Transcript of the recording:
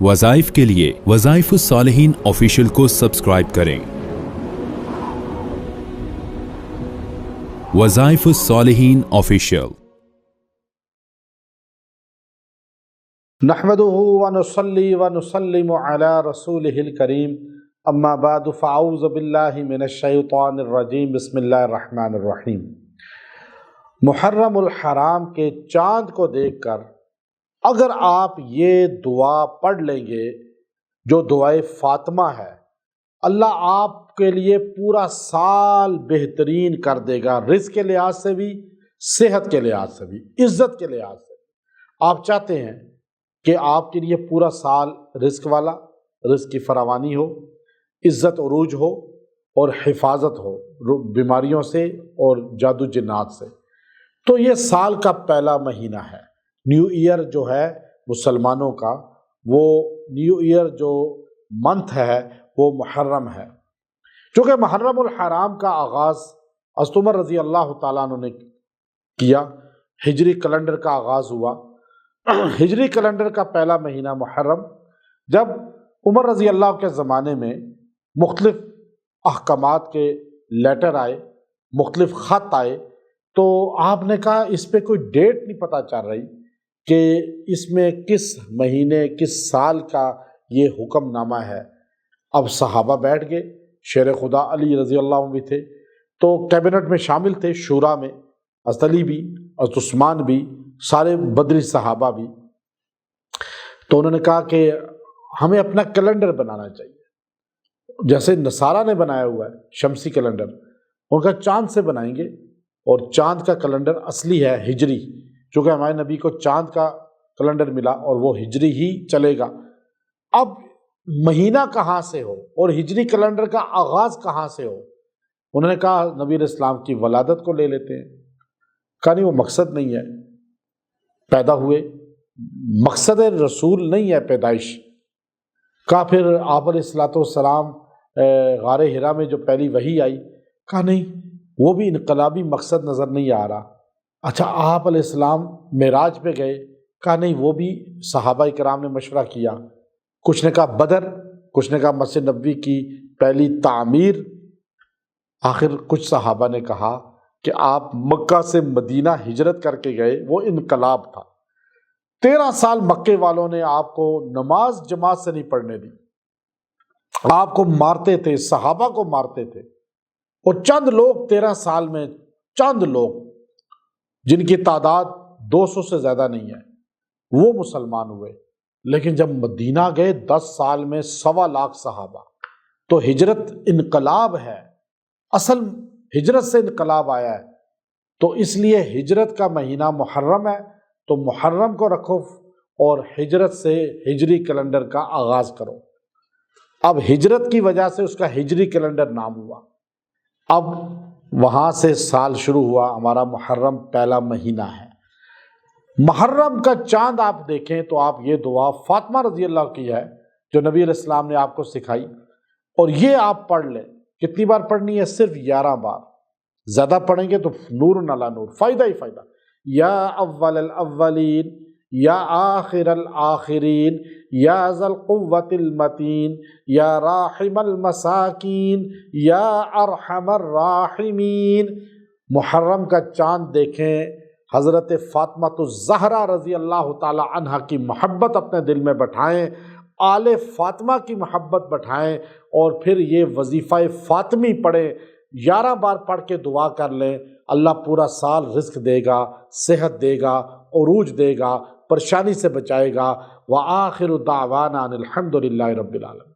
وظائف کے لیے وظائف الصالحین آفیشیل کو سبسکرائب کریں۔ وظائف الصالحین آفیشیل۔ نحمده ونصلي ونسلم على رسوله الكريم اما بعد فاعوذ باللہ من الشیطان الرجیم بسم اللہ الرحمن الرحیم۔ محرم الحرام کے چاند کو دیکھ کر اگر آپ یہ دعا پڑھ لیں گے جو دعائے فاطمہ ہے، اللہ آپ کے لیے پورا سال بہترین کر دے گا، رزق کے لحاظ سے بھی، صحت کے لحاظ سے بھی، عزت کے لحاظ سے بھی۔ آپ چاہتے ہیں کہ آپ کے لیے پورا سال رزق والا، رزق کی فراوانی ہو، عزت عروج ہو اور حفاظت ہو بیماریوں سے اور جادو جنات سے، تو یہ سال کا پہلا مہینہ ہے۔ نیو ایئر جو ہے مسلمانوں کا، وہ نیو ایئر جو منتھ ہے وہ محرم ہے، چونکہ محرم الحرام کا آغاز حضرت عمر رضی اللہ تعالیٰ عنہ نے کیا، ہجری کیلنڈر کا آغاز ہوا۔ ہجری کیلنڈر کا پہلا مہینہ محرم، جب عمر رضی اللہ کے زمانے میں مختلف احکامات کے لیٹر آئے، مختلف خط آئے، تو آپ نے کہا اس پہ کوئی ڈیٹ نہیں پتہ چل رہی کہ اس میں کس مہینے کس سال کا یہ حکم نامہ ہے۔ اب صحابہ بیٹھ گئے، شیر خدا علی رضی اللہ عنہ بھی تھے، تو کیبنٹ میں شامل تھے، شورا میں حضرت علی بھی، حضرت عثمان بھی، سارے بدری صحابہ بھی۔ تو انہوں نے کہا کہ ہمیں اپنا کیلنڈر بنانا چاہیے، جیسے نصارہ نے بنایا ہوا ہے شمسی کیلنڈر، ان کا چاند سے بنائیں گے، اور چاند کا کیلنڈر اصلی ہے ہجری، چونکہ ہمارے نبی کو چاند کا کیلنڈر ملا اور وہ ہجری ہی چلے گا۔ اب مہینہ کہاں سے ہو اور ہجری کیلنڈر کا آغاز کہاں سے ہو؟ انہوں نے کہا نبی علیہ السلام کی ولادت کو لے لیتے ہیں۔ کہا نہیں، وہ مقصد نہیں ہے، پیدا ہوئے، مقصد رسول نہیں ہے پیدائش۔ کہا پھر آپ علیہ الصلوۃ والسلام غار حرا میں جو پہلی وحی آئی، کہا نہیں، وہ بھی انقلابی مقصد نظر نہیں آ رہا۔ اچھا، آپ علیہ السلام معراج پہ گئے، کہا نہیں، وہ بھی صحابہ کرام نے مشورہ کیا، کچھ نے کہا بدر، کچھ نے کہا مسجد نبوی کی پہلی تعمیر۔ آخر کچھ صحابہ نے کہا کہ آپ مکہ سے مدینہ ہجرت کر کے گئے، وہ انقلاب تھا۔ 13 سال مکے والوں نے آپ کو نماز جماعت سے نہیں پڑھنے دی، آپ کو مارتے تھے، صحابہ کو مارتے تھے، اور چند لوگ 13 سال میں، چند لوگ جن کی تعداد 200 سے زیادہ نہیں ہے، وہ مسلمان ہوئے۔ لیکن جب مدینہ گئے 10 سال میں 1.25 لاکھ صحابہ، تو ہجرت انقلاب ہے، اصل ہجرت سے انقلاب آیا ہے۔ تو اس لیے ہجرت کا مہینہ محرم ہے، تو محرم کو رکھو اور ہجرت سے ہجری کیلنڈر کا آغاز کرو۔ اب ہجرت کی وجہ سے اس کا ہجری کیلنڈر نام ہوا۔ اب وہاں سے سال شروع ہوا، ہمارا محرم پہلا مہینہ ہے۔ محرم کا چاند آپ دیکھیں تو آپ یہ دعا فاطمہ رضی اللہ کی ہے جو نبی علیہ السلام نے آپ کو سکھائی، اور یہ آپ پڑھ لیں۔ کتنی بار پڑھنی ہے؟ صرف 11 بار۔ زیادہ پڑھیں گے تو نور نالا نور، فائدہ ہی فائدہ۔ یا اول الاولین، یا آخر الآخرین، یا ذا القوۃ المتین، یا راحم المساکین، یا ارحم الراحمین۔ محرم کا چاند دیکھیں، حضرت فاطمہ الزہرا رضی اللہ تعالی عنہ کی محبت اپنے دل میں بٹھائیں، آل فاطمہ کی محبت بٹھائیں، اور پھر یہ وظیفہ فاطمی پڑھیں، 11 بار پڑھ کے دعا کر لیں۔ اللہ پورا سال رزق دے گا، صحت دے گا، عروج دے گا، پریشانی سے بچائے گا۔ وآخر دعوانا ان الحمد للہ رب العالمین۔